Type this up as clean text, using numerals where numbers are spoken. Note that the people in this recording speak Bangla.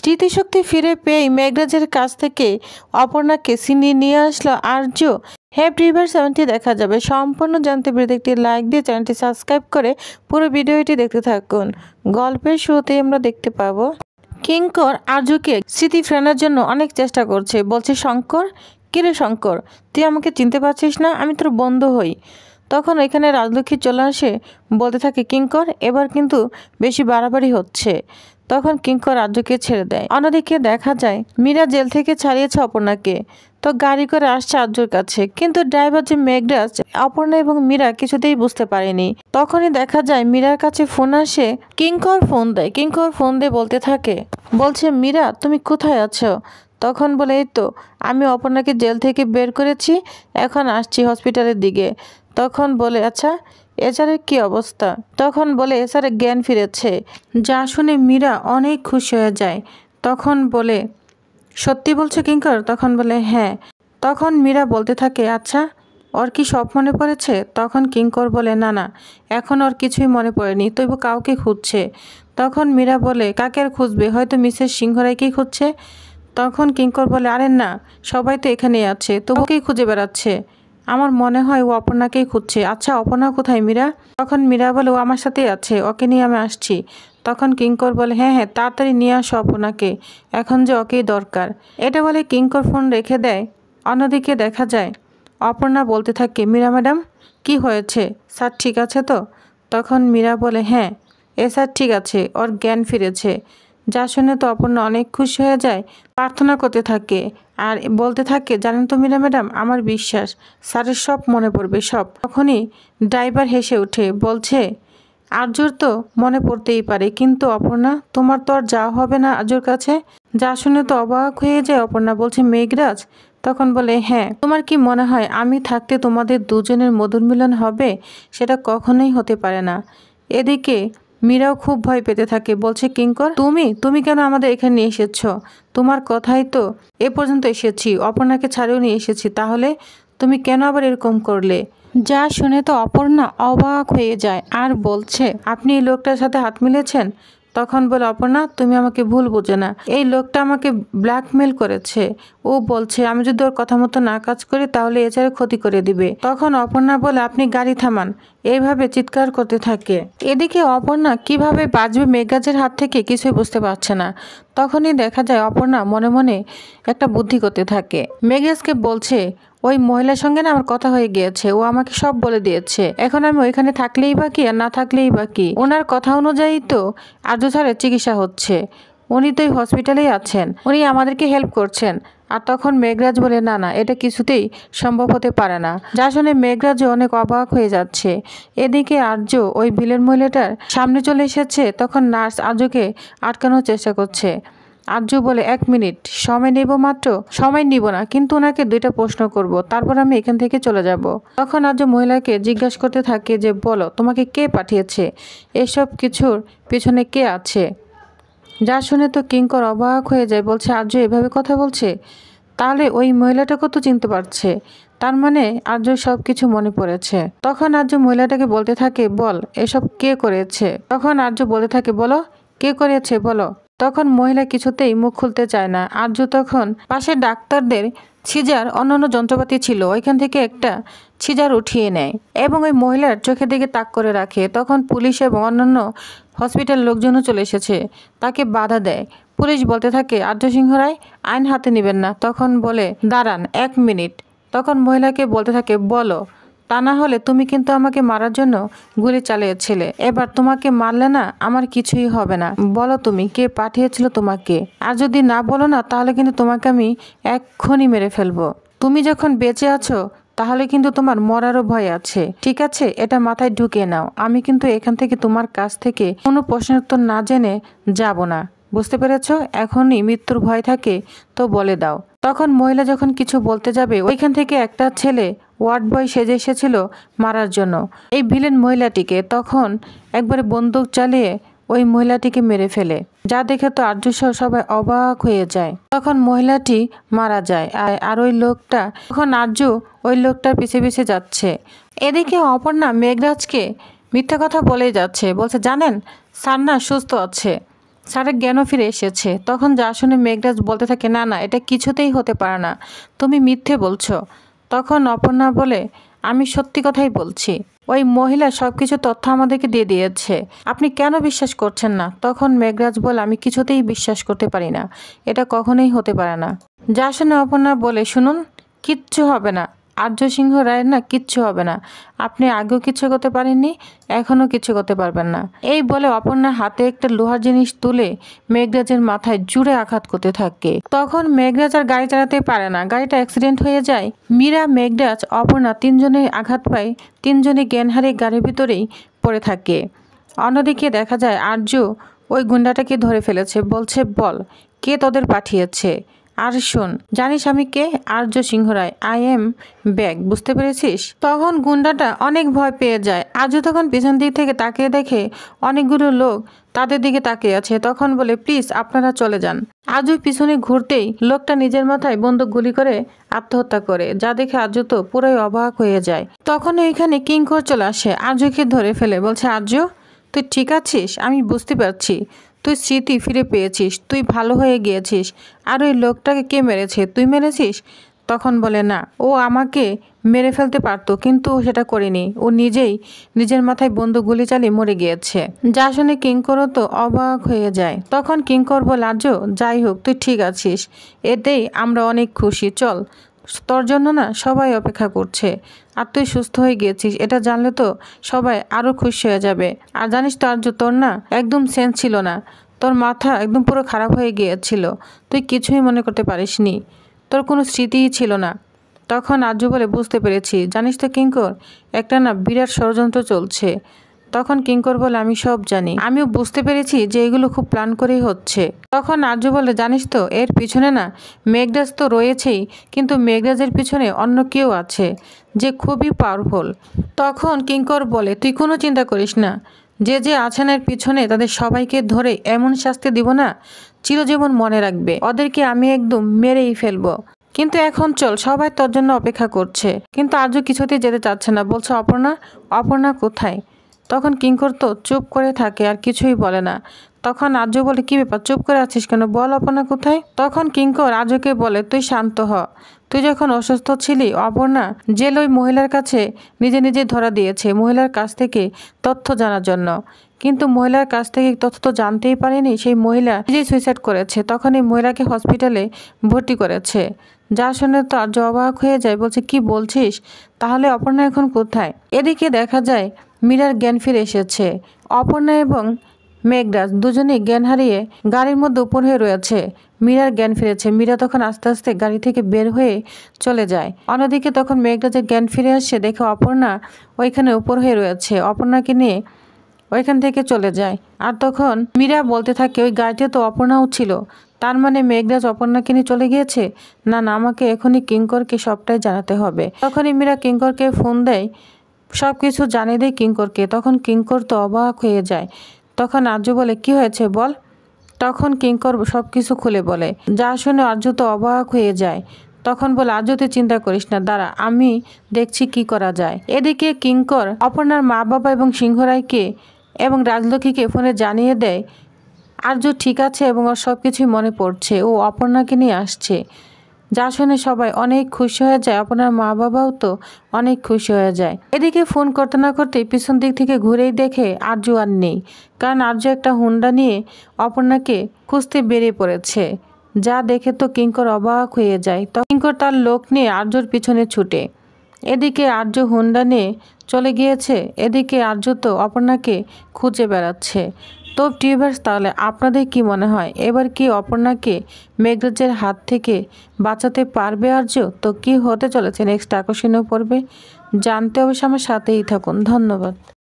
স্মৃতিশক্তি ফিরে পেয়ে মেঘরাজের কাছ থেকে অপর্ণাকে ছিনিয়ে নিয়ে আসলো আর্য। হ্যাপি রিভার 70 দেখা যাবে। সম্পূর্ণ জানতে ভিডিওতে একটি লাইক দিয়ে চ্যানেলটি সাবস্ক্রাইব করে পুরো ভিডিওটি দেখতে থাকুন। গল্পের শুরুতেই আমরা দেখতে পাবো কিঙ্কর আর্যকে স্মৃতি ফেরানোর জন্য অনেক চেষ্টা করছে। বলছে, শঙ্কর, কিরে শঙ্কর, তুই আমাকে চিনতে পারছিস না? আমি তোর বন্ধু হই। তখন এখানে রাজলক্ষ্মী চলে আসে, বলতে থাকে, কিঙ্কর এবার কিন্তু বেশি বাড়াবাড়ি হচ্ছে। তখন কিঙ্কর আর্যকে ছেড়ে দেয়। অন্যদিকে দেখা যায় মীরা জেল থেকে ছাড়িয়েছে অপর্ণাকে, তো গাড়ি করে আসছে আর্যর কাছে। কিন্তু ড্রাইভার যে মেঘরাজ, অপর্ণা এবং মীরা কিছুতেই বুঝতে পারেনি। তখনই দেখা যায় মীরার কাছে ফোন আসে। কিঙ্কর ফোন দেয়। কিঙ্কর ফোন দিয়ে বলতে থাকে, বলছে, মীরা তুমি কোথায় আছো? তখন বলে, এই তো আমি অপর্ণাকে জেল থেকে বের করেছি, এখন আসছি হসপিটালের দিকে। তখন বলে, আচ্ছা এছাড়া কি অবস্থা? তখন বলে, এছাড়া জ্ঞান ফিরেছে। যা শুনে মীরা অনেক খুশি হয়ে যায়। তখন বলে, সত্যি বলছো কিঙ্কর? তখন বলে, হ্যাঁ। তখন মীরা বলতে থাকে, আচ্ছা ওর কি সব মনে পড়েছে? তখন কিঙ্কর বলে, না না, এখন ওর কিছুই মনে পড়েনি, তবু কাউকে খুঁজছে। তখন মীরা বলে, কাকে আর খুঁজবে? হয়তো মিসেস সিংহরায়কেই খুঁজছে। তখন কিঙ্কর বলে, আরে না, সবাই তো এখানেই আছে, তবুকেই খুঁজে বেড়াচ্ছে। আমার মনে হয় ও অপর্ণাকেই খুঁজছে। আচ্ছা অপর্ণা কোথায় মীরা? তখন মীরা বলে, ও আমার সাথেই আছে, ওকে নিয়ে আমি আসছি। তখন কিঙ্কর বলে, হ্যাঁ হ্যাঁ, তাড়াতাড়ি নিয়ে আসো অপর্ণাকে, এখন যে ওকেই দরকার। এটা বলে কিঙ্কর ফোন রেখে দেয়। অন্যদিকে দেখা যায় অপর্ণা বলতে থাকে, মীরা ম্যাডাম কি হয়েছে? স্যার ঠিক আছে তো? তখন মীরা বলে, হ্যাঁ এ স্যার ঠিক আছে, ওর জ্ঞান ফিরেছে। যা শুনে তো অপর্ণা অনেক খুশি হয়ে যায়, প্রার্থনা করতে থাকে আর বলতে থাকে, জানেন তো মীরা ম্যাডাম, আমার বিশ্বাস স্যারের সব মনে পড়বে, সব। তখনই ড্রাইভার হেসে ওঠে, বলছে, আর্যর তো মনে পড়তেই পারে, কিন্তু অপর্ণা তোমার তো আর যাওয়া হবে না আর্যর কাছে। যা শুনে তো অবাক হয়ে যায় অপর্ণা। বলছে, মেঘরাজ? তখন বলে, হ্যাঁ। তোমার কি মনে হয় আমি থাকতে তোমাদের দুজনের মধুর মিলন হবে? সেটা কখনোই হতে পারে না। এদিকে মীরাও খুব ভয় পেতে থাকে। বলছে, কিঙ্কর তুমি কেন আমাদের এখানে নিয়ে এসেছো? তোমার কথাই তো এ পর্যন্ত এসেছি, অপর্ণাকে ছাড়িয়েও নিয়ে এসেছি, তাহলে তুমি কেন আবার এরকম করলে? যা শুনে তো অপর্ণা অবাক হয়ে যায় আর বলছে, আপনি এই লোকটার সাথে হাত মিলেছেন? তখন বলে, অপর্ণা তুমি আমাকে ভুল বোঝো না, এই লোকটা আমাকে ব্ল্যাকমেল করেছে। ও বলছে আমি যদি ওর কথা মতো না কাজ করি তাহলে এছাড়া ক্ষতি করে দিবে। তখন অপর্ণা বলে, আপনি গাড়ি থামান। এইভাবে চিৎকার করতে থাকে। এদিকে অপর্ণা কিভাবে বাঁচবে মেঘরাজের হাত থেকে কিছুই বুঝতে পারছে না। তখনই দেখা যায় অপর্ণা মনে মনে একটা বুদ্ধি করতে থাকে। মেঘরাজকে বলছে, ওই মহিলার সঙ্গে না আমার কথা হয়ে গিয়েছে, ও আমাকে সব বলে দিয়েছে। এখন আমি ওইখানে থাকলেই বা কি আর না থাকলেই বা কি? ওনার কথা অনুযায়ী তো আর্য স্যারের চিকিৎসা হচ্ছে, উনি তো এই হসপিটালেই আছেন, উনি আমাদেরকে হেল্প করছেন। আর তখন মেঘরাজ বলে, না না, এটা কিছুতেই সম্ভব হতে পারে না। যা শুনে মেঘরাজও অনেক অবাক হয়ে যাচ্ছে। এদিকে আর্য ওই ভিলেন মহিলাটার সামনে চলে এসেছে। তখন নার্স আর্যকে আটকানোর চেষ্টা করছে। আর্য বলে, 1 মিনিট সময় নেব মাত্র। সময় নিব না, কিন্তু ওনাকে 2টা প্রশ্ন করব, তারপর আমি এখান থেকে চলে যাব। তখন আর্য মহিলাকে জিজ্ঞাসা করতে থাকে যে, বলো তোমাকে কে পাঠিয়েছে? এসব কিছুর পিছনে কে আছে? যা শুনে তো কিঙ্কর অবাক হয়ে যায়। বলছে, আর্য এভাবে কথা বলছে, তাহলে ওই মহিলাটাকে তো চিনতে পারছে, তার মানে আর্য সব কিছু মনে পড়েছে। তখন আর্য মহিলাটাকে বলতে থাকে, বল এসব কে করেছে? তখন আর্য বলতে থাকে, বলো কে করেছে বলো। তখন মহিলা কিছুতেই মুখ খুলতে চায় না। আর্য তখন পাশে ডাক্তারদের সিজার অন্যান্য যন্ত্রপাতি ছিল, ওইখান থেকে একটা সিজার উঠিয়ে নেয় এবং ওই মহিলার চোখের দিকে তাক করে রাখে। তখন পুলিশ এবং অন্যান্য হসপিটাল লোকজনও চলে এসেছে, তাকে বাধা দেয়। পুলিশ বলতে থাকে, আর্য সিংহ রায় আইন হাতে নেবেন না। তখন বলে, দাঁড়ান 1 মিনিট। তখন মহিলাকে বলতে থাকে, বলো, তা না হলে তুমি কিন্তু আমাকে মারার জন্য গুলি চালিয়েছিলে, এবার তোমাকে মারলে না আমার কিছুই হবে না। বলো তুমি কে পাঠিয়েছিল তোমাকে? আর যদি না বলো না তাহলে কিন্তু তোমাকে আমি এক্ষুনি মেরে ফেলবো। তুমি যখন বেঁচে আছো তাহলে কিন্তু তোমার মরারও ভয় আছে, ঠিক আছে? এটা মাথায় ঢুকিয়ে নাও। আমি কিন্তু এখান থেকে তোমার কাছ থেকে কোনো প্রশ্নের উত্তর না জেনে যাব না, বুঝতে পেরেছো? এখনই মৃত্যুর ভয় থাকে তো বলে দাও। তখন মহিলা যখন কিছু বলতে যাবে, ওইখান থেকে একটা ছেলে ওয়ার্ড বয় সেজে এসেছিল মারার জন্য এই ভিলেন মহিলাটিকে। তখন একবারে বন্দুক চালিয়ে ওই মহিলাটিকে মেরে ফেলে, যা দেখে তো আর্য সহ সবাই অবাক হয়ে যায়। তখন মহিলাটি মারা যায় আর ওই লোকটা, তখন আর্য ওই লোকটার পিছে পিছে যাচ্ছে। এদিকে অপর্ণা মেঘরাজকে মিথ্যা কথা বলেই যাচ্ছে। বলছে, জানেন স্যার না সুস্থ আছে, স্যারের জ্ঞানও ফিরে এসেছে। তখন যা শুনে মেঘরাজ বলতে থাকে, না না, এটা কিছুতেই হতে পারে না, তুমি মিথ্যে বলছো। তখন অপর্ণা বলে, আমি সত্যি কথাই বলছি, ওই মহিলা সবকিছু তথ্য আমাদেরকে দিয়ে দিয়েছে, আপনি কেন বিশ্বাস করছেন না? তখন মেঘরাজ বলে, আমি কিছুতেই বিশ্বাস করতে পারি না, এটা কখনোই হতে পারে না। যা শুনে অপর্ণা বলে, শুনুন, কিচ্ছু হবে না, আর্য সিংহ রায়ের না কিচ্ছু হবে না, আপনি আগেও কিছু করতে পারেননি, এখনও কিছু করতে পারবেন না। এই বলে অপর্ণা হাতে একটা লোহার জিনিস তুলে মেঘরাজের মাথায় জুড়ে আঘাত করতে থাকে। তখন মেঘরাজ আর গাড়ি চালাতে পারে না, গাড়িটা অ্যাক্সিডেন্ট হয়ে যায়। মীরা, মেঘরাজ, অপর্ণা তিনজনে আঘাত পায়, তিনজনে জ্ঞান হারিয়ে গাড়ির ভিতরেই পড়ে থাকে। অন্যদিকে দেখা যায় আর্য ওই গুন্ডাটাকে ধরে ফেলেছে, বলছে, বল কে তোদের পাঠিয়েছে, আর শোন, জানিস আমি কে? আর্য সিংহ রায়, আই এম ব্যাক, বুঝতে পেরেছিস? তখন গুন্ডাটা অনেক ভয় পেয়ে যায়। আর্য তখন পিছন দিক থেকে তাকিয়ে দেখে অনেকগুলো লোক তাদের দিকে তাকিয়ে আছে। তখন বলে, প্লিজ আপনারা চলে যান। আর্য পিছনে ঘুরতেই লোকটা নিজের মাথায় বন্দুক গুলি করে আত্মহত্যা করে, যা দেখে আর্য তো পুরোই অবাক হয়ে যায়। তখন এইখানে কিঙ্কর চলে আসে, আর্যকে ধরে ফেলে বলছে, আর্য তুই ঠিক আছিস? আমি বুঝতে পারছি তুই স্মৃতি ফিরে পেয়েছিস, তুই ভালো হয়ে গিয়েছিস, আর ওই লোকটাকে কে মেরেছে? তুই মেরেছিস? তখন বলে, না, ও আমাকে মেরে ফেলতে পারতো, কিন্তু ও সেটা করেনি, ও নিজেই নিজের মাথায় বন্দুক গুলি চালিয়ে মরে গিয়েছে। যা শুনে কিঙ্করও তো অবাক হয়ে যায়। তখন কিঙ্কর বলে, আর্য যাই হোক, তুই ঠিক আছিস, এতেই আমরা অনেক খুশি, চল, তোর জন্য না সবাই অপেক্ষা করছে, আর তুই সুস্থ হয়ে গিয়েছিস এটা জানলে তো সবাই আরও খুশি হয়ে যাবে। আর জানিস তো আর্য, তোর না একদম সেন্স ছিল না, তোর মাথা একদম পুরো খারাপ হয়ে গিয়েছিল, তুই কিছুই মনে করতে পারিসনি, তোর কোনো স্মৃতিই ছিল না। তখন আর্য বলে, বুঝতে পেরেছি, জানিস তো কিঙ্কর, একটা না বিরাট ষড়যন্ত্র চলছে। তখন কিঙ্কর বলে, আমি সব জানি, আমিও বুঝতে পেরেছি যে এগুলো খুব প্ল্যান করেই হচ্ছে। তখন আর্য বলে, জানিস তো এর পিছনে না মেঘরাজ তো রয়েছেই, কিন্তু মেঘরাজের পিছনে অন্য কেউ আছে যে খুবই পাওয়ারফুল। তখন কিঙ্কর বলে, তুই কোনো চিন্তা করিস না, যে যে আছেন এর পিছনে তাদের সবাইকে ধরে এমন শাস্তি দিব না, চিরজীবন মনে রাখবে, ওদেরকে আমি একদম মেরেই ফেলবো। কিন্তু এখন চল, সবাই তোর জন্য অপেক্ষা করছে। কিন্তু আর্য কিছুতেই যেতে চাচ্ছে না, বলছে, অপর্ণা, অপর্ণা কোথায়? তখন কিঙ্কর তো চুপ করে থাকে, আর কিছুই বলে না। তখন আর্য বলে, কি ব্যাপার, চুপ করে আছিস কেন, বল অপর্ণা কোথায়? তখন কিঙ্কর আর্যকে বলে, তুই শান্ত হ, তুই যখন অসুস্থ ছিলি, অপর্ণা জেল ওই মহিলার কাছে নিজে নিজে ধরা দিয়েছে মহিলার কাছ থেকে তথ্য জানার জন্য, কিন্তু মহিলার কাছ থেকে তথ্য তো জানতেই পারেনি, সেই মহিলা নিজেই সুইসাইড করেছে। তখন এই মহিলাকে হসপিটালে ভর্তি করেছে। যা শুনে তো আর্য অবাক হয়ে যায়, বলছে, কি বলছিস, তাহলে অপর্ণা এখন কোথায়? এদিকে দেখা যায় মীরার জ্ঞান ফিরে এসেছে। অপর্ণা এবং মেঘরাজ দুজনেই জ্ঞান হারিয়ে গাড়ির মধ্যে উপর হয়ে রয়েছে। মীরার জ্ঞান ফিরেছে। মীরা তখন আস্তে আস্তে গাড়ি থেকে বের হয়ে চলে যায়। অন্যদিকে তখন মেঘরাজের জ্ঞান ফিরে আসছে দেখে অপর্ণা ওইখানে উপর হয়ে রয়েছে, অপর্ণাকে নিয়ে ওইখান থেকে চলে যায়। আর তখন মীরা বলতে থাকে, ওই গাড়িতে তো অপর্ণাও ছিল, তার মানে মেঘরাজ অপর্ণাকে নিয়ে চলে গিয়েছে। না না, আমাকে এখনই কিঙ্করকে সবটাই জানাতে হবে। তখনই মীরা কিঙ্করকে ফোন দেয়, সব কিছু জানিয়ে দেয় কিঙ্করকে। তখন কিঙ্কর তো অবাক হয়ে যায়। তখন আর্য বলে, কি হয়েছে বল? তখন কিঙ্কর সব কিছু খুলে বলে। যা শুনে আর্য তো অবাক হয়ে যায়। তখন বলে, আর্য তুই চিন্তা করিস না, দাঁড়া, আমি দেখছি কি করা যায়। এদিকে কিঙ্কর অপর্ণার মা বাবা এবং সিংহরায়কে এবং রাজলক্ষ্মীকে ফোনে জানিয়ে দেয় আর্য ঠিক আছে এবং ওর সব কিছুই মনে পড়ছে, ও অপর্ণাকে নিয়ে আসছে। যা শুনে সবাই অনেক খুশি হয়ে যায়, আপনার মা বাবাও তো অনেক খুশি হয়ে যায়। এদিকে ফোন করতে না করতে পিছন দিক থেকে ঘুরেই দেখে আর্য আর নেই, কারণ আর্য একটা হুন্ডা নিয়ে অপর্ণাকে খুঁজতে বেরিয়ে পড়েছে। যা দেখে তো কিঙ্কর অবাক হয়ে যায়। তো কিঙ্কর তার লোক নিয়ে আর্যর পিছনে ছুটে। এদিকে আর্য হুন্ডা নিয়ে চলে গিয়েছে, এদিকে আর্য তো অপর্ণাকে খুঁজে বেড়াচ্ছে। তো টিউবার্স, তাহলে আপনাদের কি মনে হয়, এবার কি অপর্ণাকে মেঘরাজের হাত থেকে বাঁচাতে পারবে আর্য? তো কি হতে চলেছে নেক্সট আকর্ষণীয় পর্বে জানতে অবশ্যই আমার সাথেই থাকুন। ধন্যবাদ।